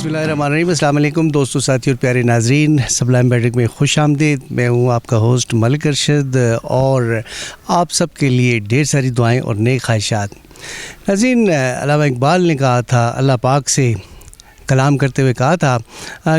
بسم اللہ الرحمن الرحیم. السلام علیکم دوستو، ساتھی اور پیارے ناظرین. سبلائم بیٹک میں خوش آمدید. میں ہوں آپ کا ہوسٹ ملک ارشد اور آپ سب کے لیے ڈھیر ساری دعائیں اور نیک خواہشات. ناظرین، علامہ اقبال نے کہا تھا، اللہ پاک سے کلام کرتے ہوئے کہا تھا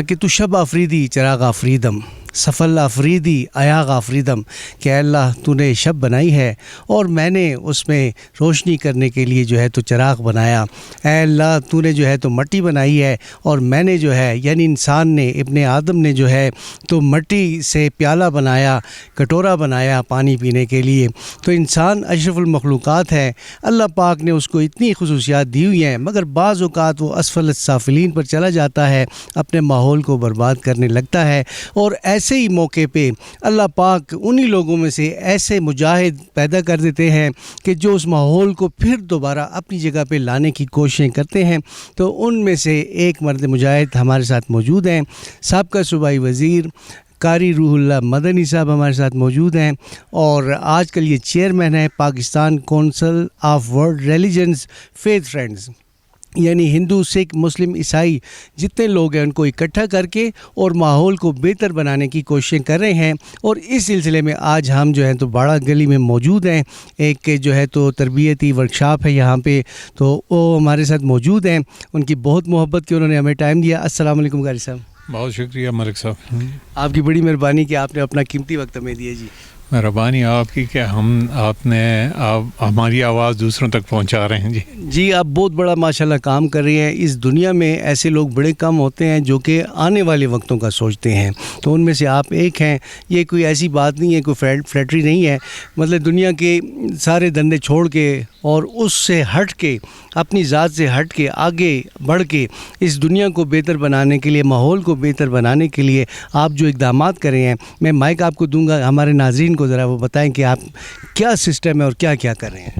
کہ تو شب آفریدی چراغ آفریدم، سفل آفریدی ایاغ آفریدم، کہ اے اللہ تو نے شب بنائی ہے اور میں نے اس میں روشنی کرنے کے لیے جو ہے تو چراغ بنایا. اے اللہ تو نے جو ہے تو مٹی بنائی ہے اور میں نے جو ہے یعنی انسان نے، ابن آدم نے جو ہے تو مٹی سے پیالہ بنایا، کٹورا بنایا پانی پینے کے لیے. تو انسان اشرف المخلوقات ہے. اللہ پاک نے اس کو اتنی خصوصیات دی ہوئی ہیں، مگر بعض اوقات وہ اسفل السافلین پر چلا جاتا ہے، اپنے ماحول کو برباد کرنے لگتا ہے. اور ایسے ہی موقع پہ اللہ پاک انہی لوگوں میں سے ایسے مجاہد پیدا کر دیتے ہیں کہ جو اس ماحول کو پھر دوبارہ اپنی جگہ پہ لانے کی کوششیں کرتے ہیں. تو ان میں سے ایک مرد مجاہد ہمارے ساتھ موجود ہیں. سابقہ صوبائی وزیر قاری روح اللہ مدنی صاحب ہمارے ساتھ موجود ہیں اور آج کل یہ چیئرمین ہیں Pakistan council of world religions faith friends, یعنی ہندو، سکھ، مسلم، عیسائی جتنے لوگ ہیں ان کو اکٹھا کر کے اور ماحول کو بہتر بنانے کی کوششیں کر رہے ہیں. اور اس سلسلے میں آج ہم جو ہیں تو باڑہ گلی میں موجود ہیں. ایک جو ہے تو تربیتی ورکشاپ ہے یہاں پہ، تو وہ ہمارے ساتھ موجود ہیں. ان کی بہت محبت کہ انہوں نے ہمیں ٹائم دیا. السلام علیکم قاری صاحب. بہت شکریہ ملک صاحب، آپ کی بڑی مہربانی کہ آپ نے اپنا قیمتی وقت ہمیں دیا. جی مہربانی آپ کی کہ آپ ہماری آواز دوسروں تک پہنچا رہے ہیں. جی آپ بہت بڑا ماشاءاللہ کام کر رہی ہیں. اس دنیا میں ایسے لوگ بڑے کم ہوتے ہیں جو کہ آنے والے وقتوں کا سوچتے ہیں، تو ان میں سے آپ ایک ہیں. یہ کوئی ایسی بات نہیں ہے، کوئی فلیٹری نہیں ہے. مطلب دنیا کے سارے دھندے چھوڑ کے اور اس سے ہٹ کے، اپنی ذات سے ہٹ کے آگے بڑھ کے اس دنیا کو بہتر بنانے کے لیے، ماحول کو بہتر بنانے کے لیے آپ جو اقدامات کر رہے ہیں. میں مائک آپ کو دوں گا، ہمارے ناظرین کو ذرا وہ بتائیں کہ آپ کیا سسٹم ہے اور کیا کیا کر رہے ہیں.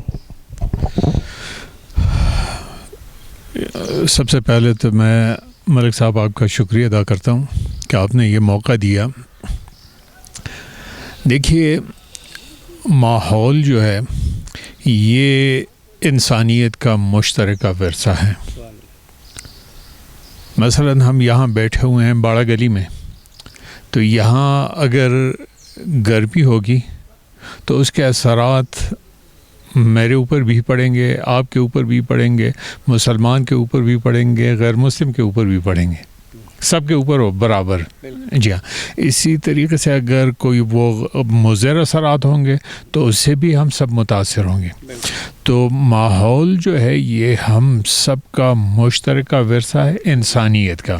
سب سے پہلے تو میں ملک صاحب آپ کا شکریہ ادا کرتا ہوں کہ آپ نے یہ موقع دیا. دیکھیے، ماحول جو ہے یہ انسانیت کا مشترکہ ورثہ ہے. مثلا ہم یہاں بیٹھے ہوئے ہیں باڑہ گلی میں، تو یہاں اگر گرمی ہوگی تو اس کے اثرات میرے اوپر بھی پڑیں گے، آپ کے اوپر بھی پڑیں گے، مسلمان کے اوپر بھی پڑیں گے، غیر مسلم کے اوپر بھی پڑیں گے، سب کے اوپر ہو برابر. جی ہاں. اسی طریقے سے اگر کوئی وہ مضر اثرات ہوں گے تو اس سے بھی ہم سب متاثر ہوں گے. تو ماحول جو ہے یہ ہم سب کا مشترکہ ورثہ ہے، انسانیت کا.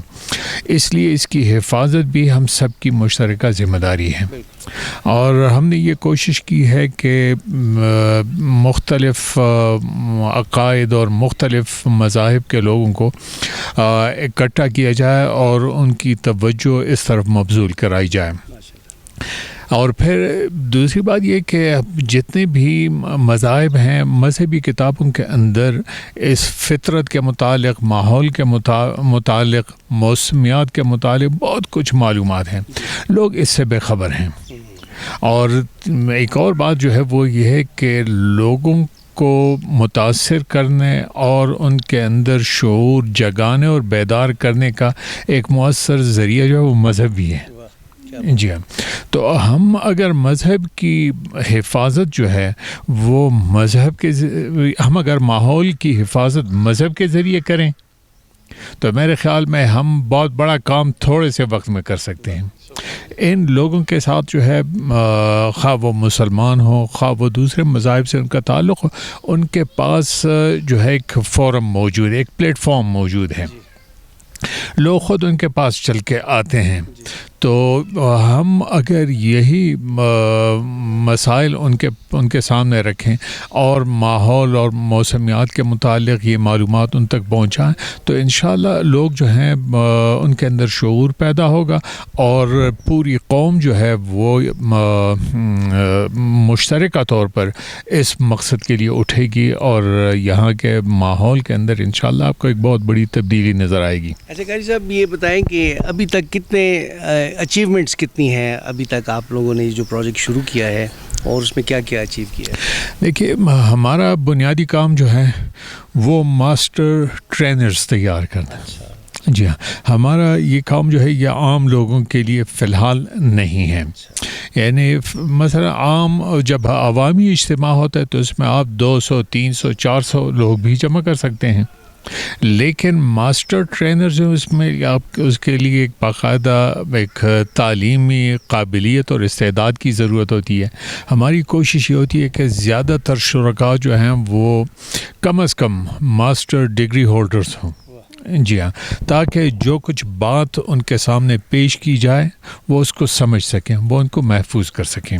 اس لیے اس کی حفاظت بھی ہم سب کی مشترکہ ذمہ داری ہے. اور ہم نے یہ کوشش کی ہے کہ مختلف عقائد اور مختلف مذاہب کے لوگوں کو اکٹھا کیا جائے اور ان کی توجہ اس طرف مبذول کرائی جائے. اور پھر دوسری بات یہ کہ جتنے بھی مذاہب ہیں، مذہبی کتابوں کے اندر اس فطرت کے متعلق، ماحول کے متعلق، موسمیات کے متعلق بہت کچھ معلومات ہیں. لوگ اس سے بے خبر ہیں. اور ایک اور بات جو ہے وہ یہ ہے کہ لوگوں کو متاثر کرنے اور ان کے اندر شعور جگانے اور بیدار کرنے کا ایک مؤثر ذریعہ جو ہے وہ مذہب بھی ہے. جی ہاں. تو ہم اگر مذہب کی حفاظت جو ہے وہ ہم اگر ماحول کی حفاظت مذہب کے ذریعے کریں تو میرے خیال میں ہم بہت بڑا کام تھوڑے سے وقت میں کر سکتے ہیں. ان لوگوں کے ساتھ جو ہے خواہ وہ مسلمان ہو، خواہ وہ دوسرے مذاہب سے ان کا تعلق ہو، ان کے پاس جو ہے ایک فورم موجود ہے، ایک پلیٹ فارم موجود ہے. لوگ خود ان کے پاس چل کے آتے ہیں. تو ہم اگر یہی مسائل ان کے سامنے رکھیں اور ماحول اور موسمیات کے متعلق یہ معلومات ان تک پہنچائیں تو انشاءاللہ لوگ جو ہیں ان کے اندر شعور پیدا ہوگا اور پوری قوم جو ہے وہ مشترکہ طور پر اس مقصد کے لیے اٹھے گی اور یہاں کے ماحول کے اندر انشاءاللہ آپ کو ایک بہت بڑی تبدیلی نظر آئے گی. اچھا قاری صاحب، یہ بتائیں کہ ابھی تک کتنے اچیومنٹس کتنی ہیں ابھی تک آپ لوگوں نے جو پروجیکٹ شروع کیا ہے اور اس میں کیا کیا اچیو کیا ہے؟ دیکھیے، ہمارا بنیادی کام جو ہے وہ ماسٹر ٹرینرز تیار کرنا. جی ہاں، ہمارا یہ کام جو ہے یہ عام لوگوں کے لیے فی الحال نہیں ہے. یعنی مثلا عام جب عوامی اجتماع ہوتا ہے تو اس میں آپ 200 300 400 لوگ بھی جمع کر سکتے ہیں، لیکن ماسٹر ٹرینر جو اس میں آپ اس کے لیے ایک باقاعدہ ایک تعلیمی قابلیت اور استعداد کی ضرورت ہوتی ہے. ہماری کوشش یہ ہوتی ہے کہ زیادہ تر شرکاء جو ہیں وہ کم از کم ماسٹر ڈگری ہولڈرز ہوں. جی ہاں، تاکہ جو کچھ بات ان کے سامنے پیش کی جائے وہ اس کو سمجھ سکیں، وہ ان کو محفوظ کر سکیں.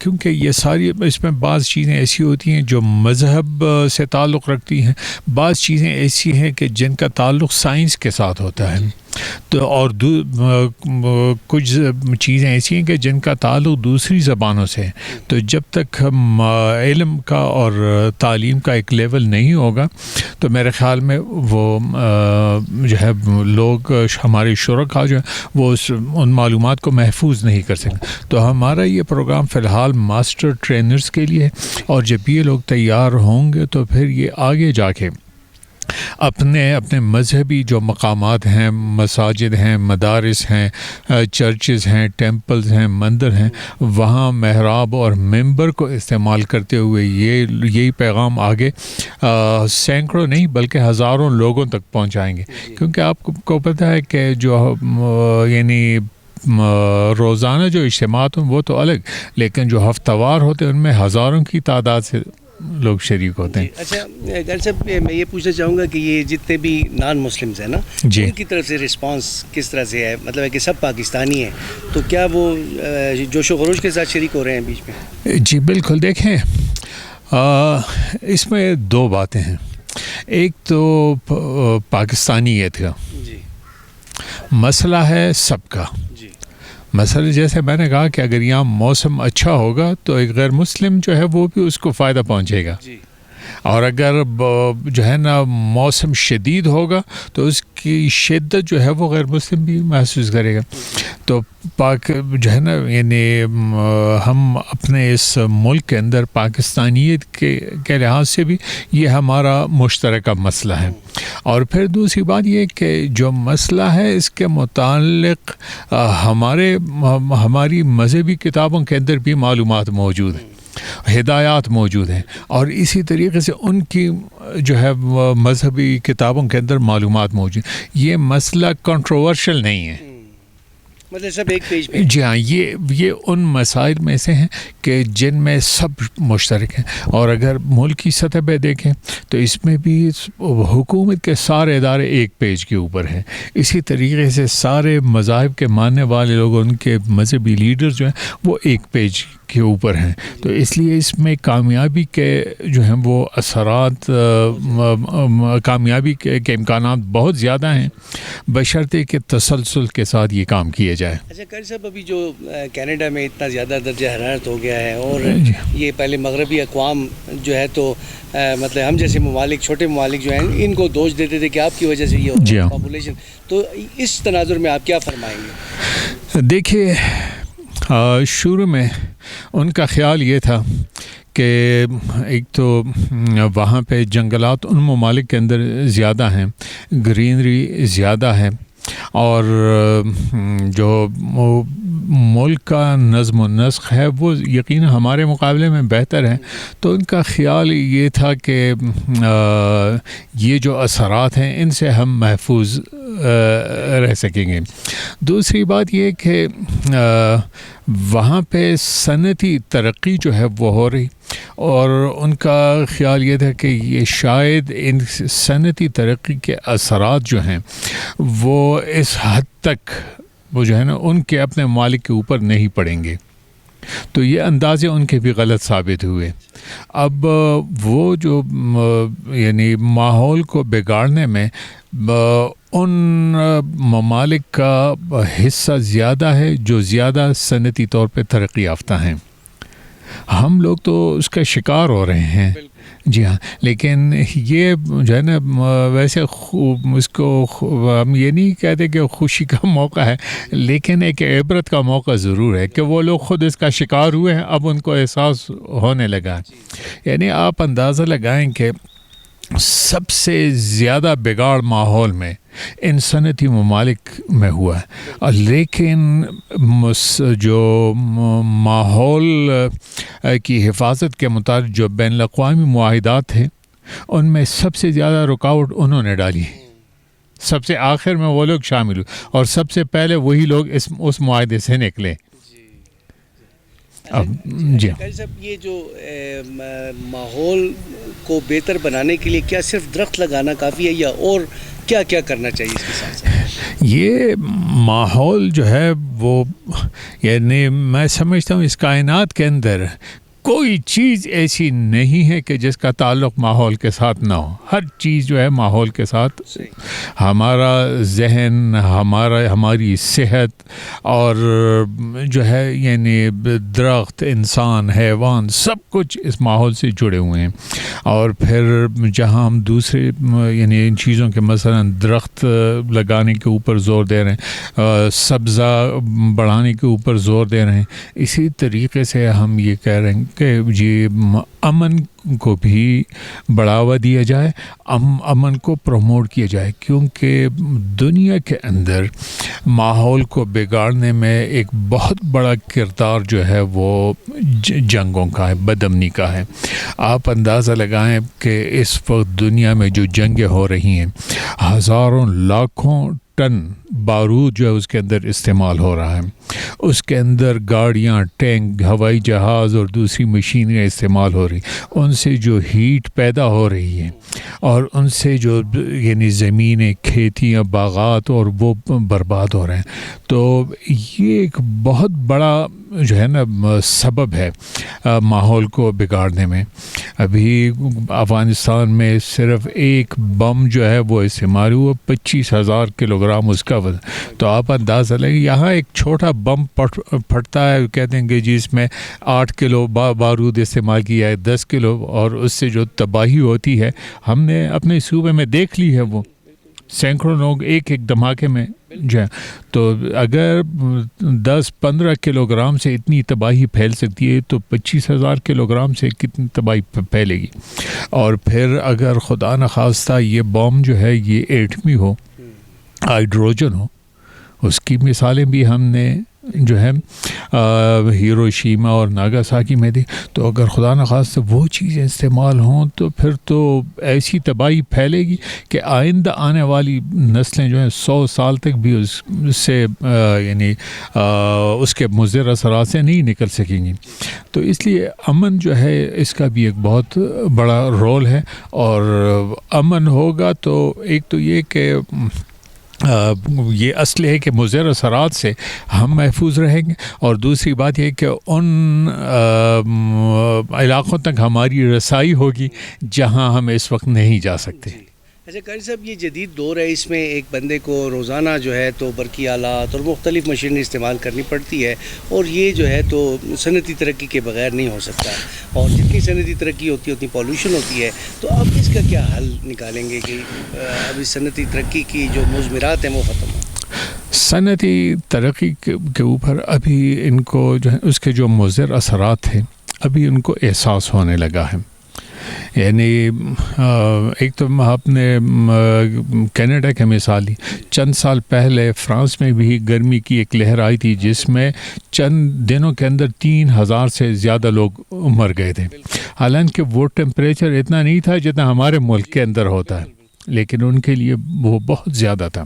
کیونکہ یہ ساری اس میں بعض چیزیں ایسی ہوتی ہیں جو مذہب سے تعلق رکھتی ہیں، بعض چیزیں ایسی ہیں کہ جن کا تعلق سائنس کے ساتھ ہوتا ہے، تو اور کچھ چیزیں ایسی ہیں کہ جن کا تعلق دوسری زبانوں سے ہے. تو جب تک ہم علم کا اور تعلیم کا ایک لیول نہیں ہوگا تو میرے خیال میں وہ جو ہے لوگ ہمارے شرکاء جو ہیں وہ ان معلومات کو محفوظ نہیں کر سکتے. تو ہمارا یہ پروگرام فی الحال ماسٹر ٹرینرز کے لیے، اور جب یہ لوگ تیار ہوں گے تو پھر یہ آگے جا کے اپنے مذہبی جو مقامات ہیں، مساجد ہیں، مدارس ہیں، چرچز ہیں، ٹیمپلز ہیں، مندر ہیں، وہاں محراب اور ممبر کو استعمال کرتے ہوئے یہی پیغام آگے سینکڑوں نہیں بلکہ ہزاروں لوگوں تک پہنچائیں گے. کیونکہ آپ کو پتہ ہے کہ جو یعنی روزانہ جو اجتماعات ہیں وہ تو الگ، لیکن جو ہفتہ وار ہوتے ہیں ان میں ہزاروں کی تعداد سے لوگ شریک ہوتے ہیں. اچھا غالب صاحب، میں یہ پوچھنا چاہوں گا کہ یہ جتنے بھی نان مسلمز ہیں نا، ان کی طرف سے رسپانس کس طرح سے ہے؟ مطلب ہے کہ سب پاکستانی ہیں تو کیا وہ جوش و خروش کے ساتھ شریک ہو رہے ہیں بیچ میں؟ جی بالکل. دیکھیں اس میں دو باتیں ہیں. ایک تو پاکستانیت کا مسئلہ ہے سب کا. مثلا جیسے میں نے کہا کہ اگر یہاں موسم اچھا ہوگا تو ایک غیر مسلم جو ہے وہ بھی اس کو فائدہ پہنچے گا، اور اگر جو ہے نا موسم شدید ہوگا تو اس کی شدت جو ہے وہ غیر مسلم بھی محسوس کرے گا. تو جو ہے نا یعنی ہم اپنے اس ملک کے اندر پاکستانیت کے لحاظ سے بھی یہ ہمارا مشترکہ مسئلہ ہے. اور پھر دوسری بات یہ کہ جو مسئلہ ہے اس کے متعلق ہماری مذہبی کتابوں کے اندر بھی معلومات موجود ہیں، ہدایات موجود ہیں، اور اسی طریقے سے ان کی جو ہے مذہبی کتابوں کے اندر معلومات موجود ہیں. یہ مسئلہ کنٹروورشل نہیں ہے، مطلب سب ایک پیج پہ. جی ہاں، یہ ان مسائل میں سے ہیں کہ جن میں سب مشترک ہیں. اور اگر ملک کی سطح پہ دیکھیں تو اس میں بھی حکومت کے سارے ادارے ایک پیج کے اوپر ہیں. اسی طریقے سے سارے مذاہب کے ماننے والے لوگ، ان کے مذہبی لیڈرز جو ہیں وہ ایک پیج کے اوپر ہیں. تو اس لیے اس میں کامیابی کے جو ہیں وہ اثرات، کامیابی کے امکانات بہت زیادہ ہیں، بشرطے کہ تسلسل کے ساتھ یہ کام کیا جائے. اچھا قاری صاحب، ابھی جو کینیڈا میں اتنا زیادہ درجہ حرارت ہو گیا ہے، اور یہ پہلے مغربی اقوام جو ہے تو مطلب ہم جیسے ممالک، چھوٹے ممالک جو ہیں، ان کو دوش دیتے تھے کہ آپ کی وجہ سے یہ ہو پاپولیشن. تو اس تناظر میں آپ کیا فرمائیں گے؟ دیکھیے شروع میں ان کا خیال یہ تھا کہ ایک تو وہاں پہ جنگلات ان ممالک کے اندر زیادہ ہیں، گرینری زیادہ ہے، اور جو ملک کا نظم و نسق ہے وہ یقیناً ہمارے مقابلے میں بہتر ہے. تو ان کا خیال یہ تھا کہ یہ جو اثرات ہیں ان سے ہم محفوظ رہ سکیں گے. دوسری بات یہ کہ وہاں پہ صنعتی ترقی جو ہے وہ ہو رہی، اور ان کا خیال یہ تھا کہ یہ شاید ان صنعتی ترقی کے اثرات جو ہیں وہ اس حد تک وہ جو ہے نا ان کے اپنے مالک کے اوپر نہیں پڑیں گے. تو یہ اندازے ان کے بھی غلط ثابت ہوئے. اب وہ جو یعنی ماحول کو بگاڑنے میں ان ممالک کا حصہ زیادہ ہے جو زیادہ صنعتی طور پہ ترقی یافتہ ہیں. ہم لوگ تو اس کا شکار ہو رہے ہیں. جی ہاں، لیکن یہ جو ہے نا ویسے اس کو ہم یہ نہیں کہتے کہ خوشی کا موقع ہے، لیکن ایک عبرت کا موقع ضرور ہے کہ وہ لوگ خود اس کا شکار ہوئے ہیں، اب ان کو احساس ہونے لگا. یعنی آپ اندازہ لگائیں کہ سب سے زیادہ بگاڑ ماحول میں ان صنعتی ممالک میں ہوا ہے، لیکن جو ماحول کی حفاظت کے متعلق جو بین الاقوامی معاہدات ہیں ان میں سب سے زیادہ رکاوٹ انہوں نے ڈالی، سب سے آخر میں وہ لوگ شامل ہوئے اور سب سے پہلے وہی لوگ اس معاہدے سے نکلے۔ جی صاحب، یہ جو ماحول کو بہتر بنانے کے لیے کیا صرف درخت لگانا کافی ہے یا اور کیا کیا کرنا چاہیے اس کے ساتھ ساتھ؟ یہ ماحول جو ہے وہ، یعنی میں سمجھتا ہوں اس کائنات کے اندر کوئی چیز ایسی نہیں ہے کہ جس کا تعلق ماحول کے ساتھ نہ ہو، ہر چیز جو ہے ماحول کے ساتھ، ہمارا ذہن، ہماری صحت اور جو ہے یعنی درخت، انسان، حیوان، سب کچھ اس ماحول سے جڑے ہوئے ہیں۔ اور پھر جہاں ہم دوسرے یعنی ان چیزوں کے مثلا درخت لگانے کے اوپر زور دے رہے ہیں، سبزہ بڑھانے کے اوپر زور دے رہے ہیں، اسی طریقے سے ہم یہ کہہ رہے ہیں کہ جی امن کو بھی بڑھاوا دیا جائے، امن کو پروموٹ کیا جائے، کیونکہ دنیا کے اندر ماحول کو بگاڑنے میں ایک بہت بڑا کردار جو ہے وہ جنگوں کا ہے، بدامنی کا ہے۔ آپ اندازہ لگائیں کہ اس وقت دنیا میں جو جنگیں ہو رہی ہیں، ہزاروں لاکھوں ٹن بارود جو ہے اس کے اندر استعمال ہو رہا ہے، اس کے اندر گاڑیاں، ٹینک، ہوائی جہاز اور دوسری مشینیں استعمال ہو رہی، ان سے جو ہیٹ پیدا ہو رہی ہے اور ان سے جو یعنی زمینیں، کھیتیاں، باغات اور وہ برباد ہو رہے ہیں، تو یہ ایک بہت بڑا جو ہے نا سبب ہے ماحول کو بگاڑنے میں۔ ابھی افغانستان میں صرف ایک بم جو ہے وہ استعمال ہوا، 25,000 کلو گرام اس کا وزن، تو آپ اندازہ لیں یہاں ایک چھوٹا بم پھٹتا ہے، کہتے ہیں کہ جی اس میں 8 کلو بارود استعمال کیا ہے، 10 کلو، اور اس سے جو تباہی ہوتی ہے ہم نے اپنے صوبے میں دیکھ لی ہے، وہ سینکڑوں لوگ ایک دھماکے میں جو ہے، تو اگر 10-15 کلو گرام سے اتنی تباہی پھیل سکتی ہے تو 25,000 کلو گرام سے کتنی تباہی پھیلے گی۔ اور پھر اگر خدا نخواستہ یہ بم جو ہے یہ ایٹمی ہو، ہائیڈروجن ہو، اس کی مثالیں بھی ہم نے جو ہے ہیروشیما اور ناگاساکی میں دی، تو اگر خدا نخواستہ وہ چیزیں استعمال ہوں تو پھر تو ایسی تباہی پھیلے گی کہ آئندہ آنے والی نسلیں جو ہیں 100 سال تک بھی اس سے یعنی اس کے مضر اثرات سے نہیں نکل سکیں گی۔ تو اس لیے امن جو ہے اس کا بھی ایک بہت بڑا رول ہے، اور امن ہوگا تو ایک تو یہ کہ یہ اصل ہے کہ مضر اثرات سے ہم محفوظ رہیں گے، اور دوسری بات یہ کہ ان علاقوں تک ہماری رسائی ہوگی جہاں ہم اس وقت نہیں جا سکتے۔ اچھا قاری صاحب، یہ جدید دور ہے، اس میں ایک بندے کو روزانہ جو ہے تو برقی آلات اور مختلف مشینیں استعمال کرنی پڑتی ہے، اور یہ جو ہے تو صنعتی ترقی کے بغیر نہیں ہو سکتا، اور جتنی صنعتی ترقی ہوتی ہے اتنی پالوشن ہوتی ہے، تو آپ اس کا کیا حل نکالیں گے کہ ابھی صنعتی ترقی کی جو مضمرات ہیں وہ ختم ہوں؟ صنعتی ترقی کے اوپر ابھی ان کو جو ہے اس کے جو مضر اثرات ہیں ابھی ان کو احساس ہونے لگا ہے۔ یعنی ایک تو آپ نے کینیڈا کی مثال لی، چند سال پہلے فرانس میں بھی گرمی کی ایک لہر آئی تھی جس میں چند دنوں کے اندر 3,000 سے زیادہ لوگ مر گئے تھے، حالانکہ وہ ٹیمپریچر اتنا نہیں تھا جتنا ہمارے ملک کے اندر ہوتا ہے، لیکن ان کے لیے وہ بہت زیادہ تھا۔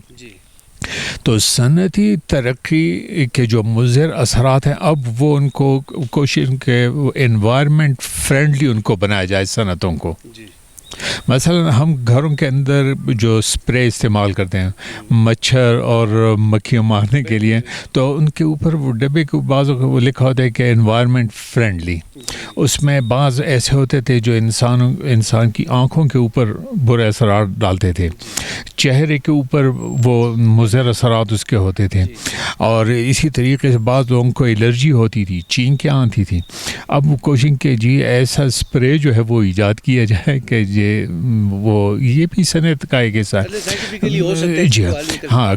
تو صنعتی ترقی کے جو مضر اثرات ہیں اب وہ ان کو کوشش کہ انوائرمنٹ فرینڈلی ان کو بنایا جائے صنعتوں کو۔ مثلا ہم گھروں کے اندر جو اسپرے استعمال کرتے ہیں مچھر اور مکھیاں مارنے کے لیے، تو ان کے اوپر وہ ڈبے کے بعضوں کو وہ لکھا ہوتا ہے کہ انوائرمنٹ فرینڈلی، اس میں بعض ایسے ہوتے تھے جو انسان کی آنکھوں کے اوپر برے اثرات ڈالتے تھے، چہرے کے اوپر وہ مضر اثرات اس کے ہوتے تھے، اور اسی طریقے سے بعض لوگوں کو الرجی ہوتی تھی، چینکیاں آتی تھی۔ اب وہ کوشش کہ جی ایسا اسپرے جو ہے وہ ایجاد کیا جائے کہ یہ بھی صنعت کا ایک حصہ ہے. جی ہاں,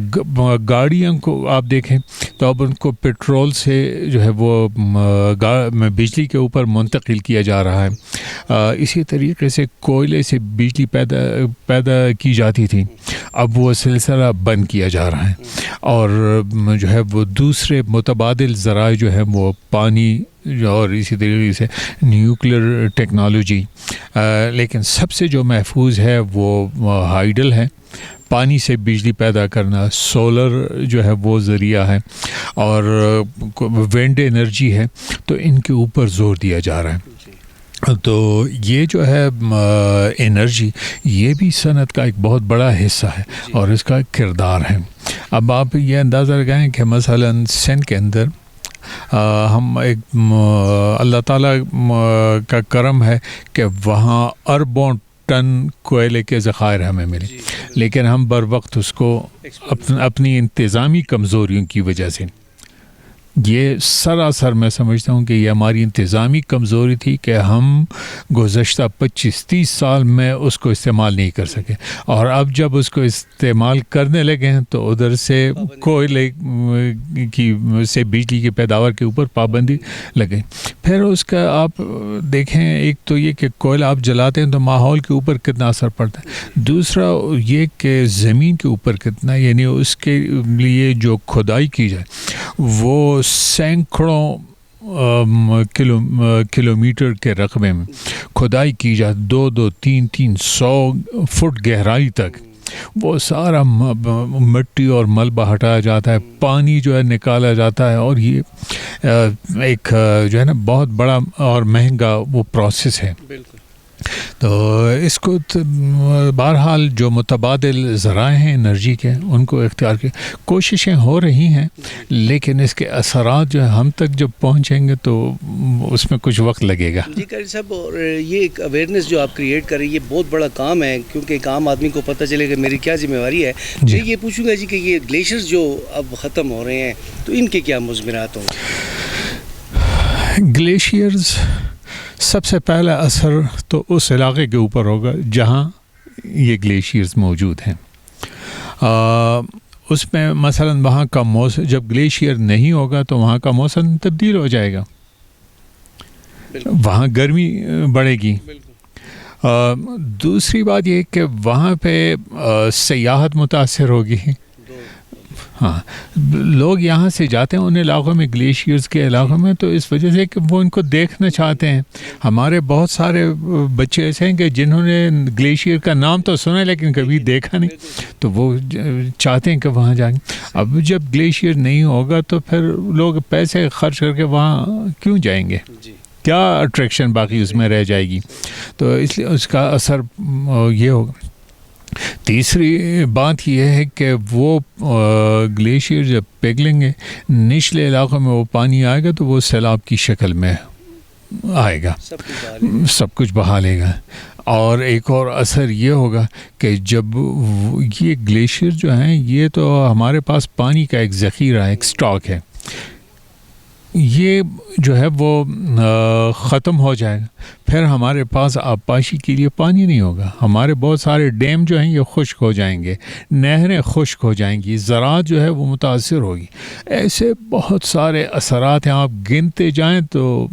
گاڑیوں کو آپ دیکھیں تو اب ان کو پیٹرول سے جو ہے وہ بجلی کے اوپر منتقل کیا جا رہا ہے. اسی طریقے سے کوئلے سے بجلی پیدا کی جاتی تھی, اب وہ سلسلہ بند کیا جا رہا ہے, اور جو ہے وہ دوسرے متبادل ذرائع جو ہے وہ پانی اور اسی طریقے سے نیوکلیر ٹیکنالوجی. لیکن سب سے جو محفوظ ہے وہ ہائیڈل ہے, پانی سے بجلی پیدا کرنا. سولر جو ہے وہ ذریعہ ہے, اور ونڈ انرجی ہے, تو ان کے اوپر زور دیا جا رہا ہے. تو یہ جو ہے انرجی, یہ بھی صنعت کا ایک بہت بڑا حصہ ہے اور اس کا کردار ہے. اب آپ یہ اندازہ لگائیں کہ مثلا سندھ کے اندر ہم ایک اللہ تعالیٰ کا کرم ہے کہ وہاں اربوں ٹن کوئلے کے ذخائر ہمیں ملے, لیکن ہم بر وقت اس کو اپنی انتظامی کمزوریوں کی وجہ سے, یہ سراسر میں سمجھتا ہوں کہ یہ ہماری انتظامی کمزوری تھی کہ ہم گزشتہ 25-30 سال میں اس کو استعمال نہیں کر سکے, اور اب جب اس کو استعمال کرنے لگے ہیں تو ادھر سے کوئلے کی سے بجلی کی پیداوار کے اوپر پابندی لگے. پھر اس کا آپ دیکھیں, ایک تو یہ کہ کوئلہ آپ جلاتے ہیں تو ماحول کے اوپر کتنا اثر پڑتا ہے, دوسرا یہ کہ زمین کے اوپر کتنا, یعنی اس کے لیے جو کھدائی کی جائے وہ سینکڑوں کلومیٹر کے رقبے میں کھدائی کی جائے, 200-300 فٹ گہرائی تک. وہ سارا مٹی اور ملبہ ہٹایا جاتا ہے, پانی جو ہے نکالا جاتا ہے, اور یہ ایک جو ہے نا بہت بڑا اور مہنگا وہ پروسیس ہے. تو اس کو بہرحال جو متبادل ذرائع ہیں انرجی کے, ان کو اختیار کی کوششیں ہو رہی ہیں, لیکن اس کے اثرات جو ہم تک جب پہنچیں گے تو اس میں کچھ وقت لگے گا. جی قاری صاحب, اور یہ ایک اویئرنیس جو آپ کریٹ کر رہی ہے یہ بہت بڑا کام ہے, کیونکہ ایک عام آدمی کو پتہ چلے کہ میری کیا ذمہ داری ہے. میں یہ پوچھوں گا جی کہ یہ گلیشیئرز جو اب ختم ہو رہے ہیں تو ان کے کیا مضمرات ہوں گے؟ گلیشیئرز سب سے پہلا اثر تو اس علاقے کے اوپر ہوگا جہاں یہ گلیشیئرز موجود ہیں. اس میں مثلا وہاں کا موسم, جب گلیشیئر نہیں ہوگا تو وہاں کا موسم تبدیل ہو جائے گا, وہاں گرمی بڑھے گی. دوسری بات یہ کہ وہاں پہ سیاحت متاثر ہوگی. ہاں, لوگ یہاں سے جاتے ہیں ان علاقوں میں, گلیشیئرز کے علاقوں میں, تو اس وجہ سے کہ وہ ان کو دیکھنا چاہتے ہیں. ہمارے بہت سارے بچے ایسے ہیں کہ جنہوں نے گلیشیئر کا نام تو سنا لیکن کبھی دیکھا نہیں, تو وہ چاہتے ہیں کہ وہاں جائیں. اب جب گلیشیئر نہیں ہوگا تو پھر لوگ پیسے خرچ کر کے وہاں کیوں جائیں گے, کیا اٹریکشن باقی اس میں رہ جائے گی. تو اس لیے اس کا اثر یہ ہوگا. تیسری بات یہ ہے کہ وہ گلیشیئر جب پگھلیں گے نچلے علاقوں میں, وہ پانی آئے گا تو وہ سیلاب کی شکل میں آئے گا, سب کچھ بہا لے گا. اور ایک اور اثر یہ ہوگا کہ جب یہ گلیشیئر جو ہیں یہ تو ہمارے پاس پانی کا ایک ذخیرہ ہے, ایک سٹاک ہے, یہ جو ہے وہ ختم ہو جائے گا, پھر ہمارے پاس آبپاشی کے لیے پانی نہیں ہوگا. ہمارے بہت سارے ڈیم جو ہیں یہ خشک ہو جائیں گے, نہریں خشک ہو جائیں گی, زراعت جو ہے وہ متاثر ہوگی. ایسے بہت سارے اثرات ہیں, آپ گنتے جائیں تو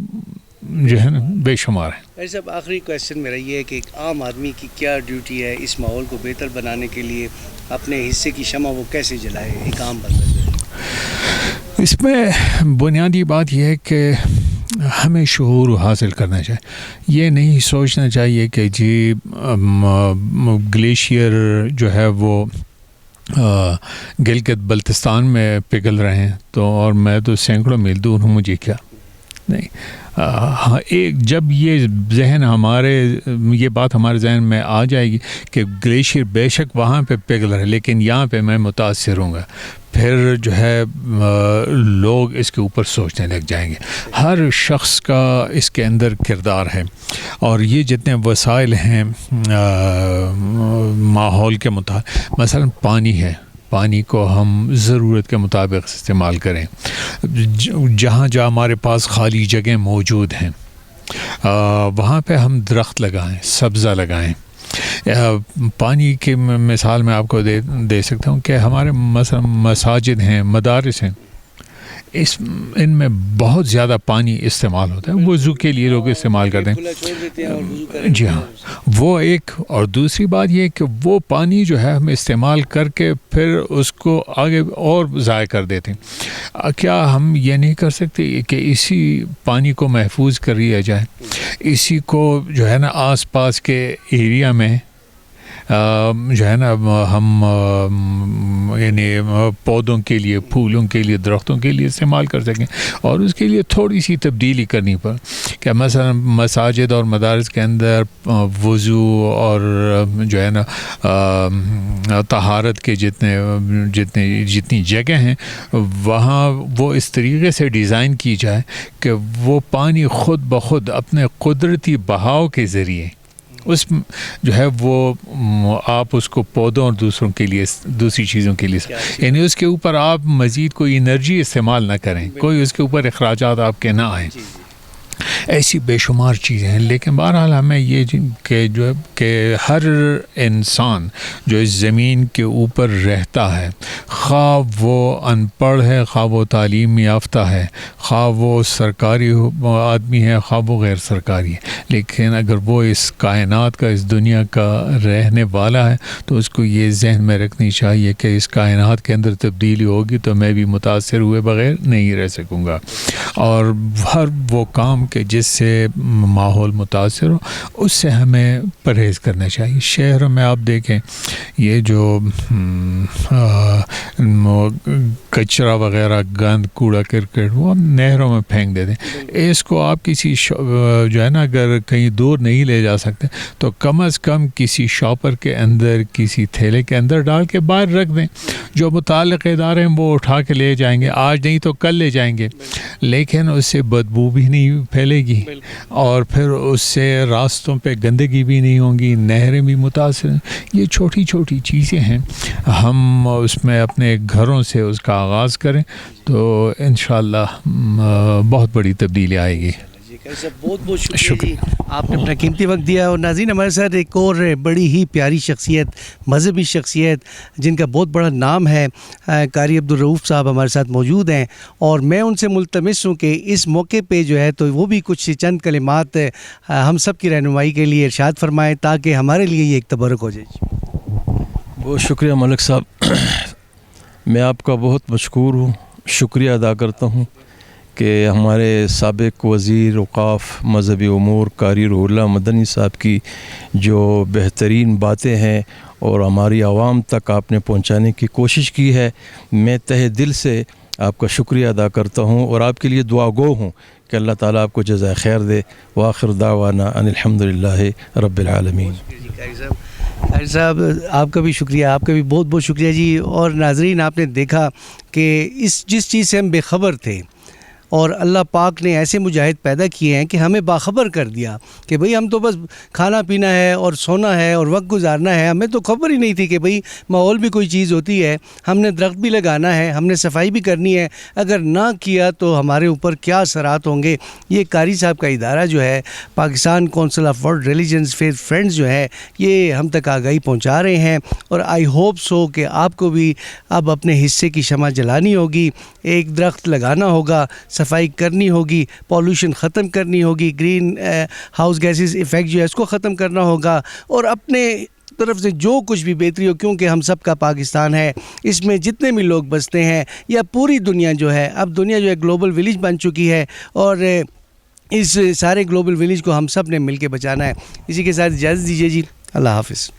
جو ہے نا بے شمار ہیں. ایسا آخری کویشچن میرا یہ ہے کہ ایک عام آدمی کی کیا ڈیوٹی ہے اس ماحول کو بہتر بنانے کے لیے, اپنے حصے کی شمع وہ کیسے جلائے ایک عام بندہ جو ہے؟ اس میں بنیادی بات یہ ہے کہ ہمیں شعور حاصل کرنا چاہیے. یہ نہیں سوچنا چاہیے کہ جی گلیشیئر جو ہے وہ گلگت بلتستان میں پگھل رہے ہیں تو اور میں تو سینکڑوں میل دور ہوں, مجھے کیا. نہیں, ایک جب یہ ذہن یہ بات ہمارے ذہن میں آ جائے گی کہ گلیشیئر بے شک وہاں پہ پگھل رہا ہے لیکن یہاں پہ میں متاثر ہوں گا, پھر جو ہے لوگ اس کے اوپر سوچنے لگ جائیں گے. ہر شخص کا اس کے اندر کردار ہے, اور یہ جتنے وسائل ہیں ماحول کے مطابق, مثلا پانی ہے, پانی کو ہم ضرورت کے مطابق استعمال کریں. جہاں جہاں ہمارے پاس خالی جگہیں موجود ہیں وہاں پہ ہم درخت لگائیں, سبزہ لگائیں, پانی کی مثال میں آپ کو دے سکتا ہوں کہ ہمارے مثلا مساجد ہیں، مدارس ہیں، ان میں بہت زیادہ پانی استعمال ہوتا ہے، وضو کے لیے لوگ استعمال کرتے ہیں، جی ہاں، وہ ایک. اور دوسری بات یہ کہ وہ پانی جو ہے ہم استعمال کر کے پھر اس کو آگے اور ضائع کر دیتے ہیں. کیا ہم یہ نہیں کر سکتے کہ اسی پانی کو محفوظ کر لیا جائے، اسی کو جو ہے نا آس پاس کے ایریا میں جو ہے نا ہم یعنی پودوں کے لیے، پھولوں کے لیے، درختوں کے لیے استعمال کر سکیں، اور اس کے لیے تھوڑی سی تبدیلی کرنی پڑ کہ مثلا مساجد اور مدارس کے اندر وضو اور جو ہے نا طہارت کے جتنی جگہ ہیں وہاں وہ اس طریقے سے ڈیزائن کی جائے کہ وہ پانی خود بخود اپنے قدرتی بہاؤ کے ذریعے اس جو ہے وہ آپ اس کو پودوں اور دوسروں کے لیے، دوسری چیزوں کے لیے، یعنی اس کے اوپر آپ مزید کوئی انرجی استعمال نہ کریں، کوئی اس کے اوپر اخراجات آپ کے نہ آئیں. ایسی بے شمار چیزیں ہیں. لیکن بہرحال ہمیں یہ کہ ہر انسان جو اس زمین کے اوپر رہتا ہے، خواہ وہ ان پڑھ ہے، خواہ وہ تعلیم یافتہ ہے، خواہ وہ سرکاری آدمی ہے، خواہ وہ غیر سرکاری ہے، لیکن اگر وہ اس کائنات کا، اس دنیا کا رہنے والا ہے تو اس کو یہ ذہن میں رکھنی چاہیے کہ اس کائنات کے اندر تبدیلی ہوگی تو میں بھی متاثر ہوئے بغیر نہیں رہ سکوں گا. اور ہر وہ کام کہ جس سے ماحول متاثر ہو اس سے ہمیں پرہیز کرنا چاہیے. شہروں میں آپ دیکھیں یہ جو کچرا وغیرہ، گند، کوڑا کرکٹ وہ ہم نہروں میں پھینک دیتے ہیں. اس کو آپ کسی جو ہے نا اگر کہیں دور نہیں لے جا سکتے تو کم از کم کسی شاپر کے اندر، کسی تھیلے کے اندر ڈال کے باہر رکھ دیں. جو متعلق ادارے ہیں وہ اٹھا کے لے جائیں گے، آج نہیں تو کل لے جائیں گے، لیکن اس سے بدبو بھی نہیں پھیلے گی اور پھر اس سے راستوں پہ گندگی بھی نہیں ہوں گی، نہریں بھی متاثر. یہ چھوٹی چھوٹی چیزیں ہیں، ہم اس میں اپنے گھروں سے اس کا آغاز کریں تو انشاءاللہ بہت بڑی تبدیلی آئے گی. بہت بہت شکریہ جی، آپ نے اپنا قیمتی وقت دیا. اور ناظرین، ہمارے ساتھ ایک اور بڑی ہی پیاری شخصیت، مذہبی شخصیت جن کا بہت بڑا نام ہے، قاری عبدالرؤوف صاحب ہمارے ساتھ موجود ہیں، اور میں ان سے ملتمس ہوں کہ اس موقع پہ جو ہے تو وہ بھی کچھ چند کلمات ہم سب کی رہنمائی کے لیے ارشاد فرمائیں تاکہ ہمارے لیے یہ ایک تبرک ہو جائے. بہت شکریہ ملک صاحب، میں آپ کا بہت مشکور ہوں، شکریہ ادا کرتا ہوں کہ ہمارے سابق وزیر اوقاف مذہبی امور قاری روح اللہ مدنی صاحب کی جو بہترین باتیں ہیں اور ہماری عوام تک آپ نے پہنچانے کی کوشش کی ہے، میں تہہ دل سے آپ کا شکریہ ادا کرتا ہوں اور آپ کے لیے دعا گو ہوں کہ اللہ تعالیٰ آپ کو جزائے خیر دے. وآخر دعوانا ان الحمدللہ رب العالمین. قاری صاحب آپ کا بھی شکریہ، آپ کا بھی بہت بہت شکریہ جی. اور ناظرین، آپ نے دیکھا کہ جس چیز سے ہم بے خبر تھے اور اللہ پاک نے ایسے مجاہد پیدا کیے ہیں کہ ہمیں باخبر کر دیا کہ بھئی ہم تو بس کھانا پینا ہے اور سونا ہے اور وقت گزارنا ہے. ہمیں تو خبر ہی نہیں تھی کہ بھئی ماحول بھی کوئی چیز ہوتی ہے، ہم نے درخت بھی لگانا ہے، ہم نے صفائی بھی کرنی ہے، اگر نہ کیا تو ہمارے اوپر کیا اثرات ہوں گے. یہ قاری صاحب کا ادارہ جو ہے Pakistan council of world religions faith friends جو ہے یہ ہم تک آگاہی پہنچا رہے ہیں. اور آئی ہوپ سو کہ آپ کو بھی اب اپنے حصے کی شمع جلانی ہوگی، ایک درخت لگانا ہوگا، صفائی کرنی ہوگی، پولوشن ختم کرنی ہوگی، گرین ہاؤس گیسز ایفیکٹ جو ہے اس کو ختم کرنا ہوگا، اور اپنے طرف سے جو کچھ بھی بہتری ہو، کیونکہ ہم سب کا پاکستان ہے، اس میں جتنے بھی لوگ بستے ہیں یا پوری دنیا جو ہے، اب دنیا جو ہے گلوبل ولیج بن چکی ہے اور اس سارے گلوبل ولیج کو ہم سب نے مل کے بچانا ہے. اسی کے ساتھ اجازت دیجیے جی، اللہ حافظ.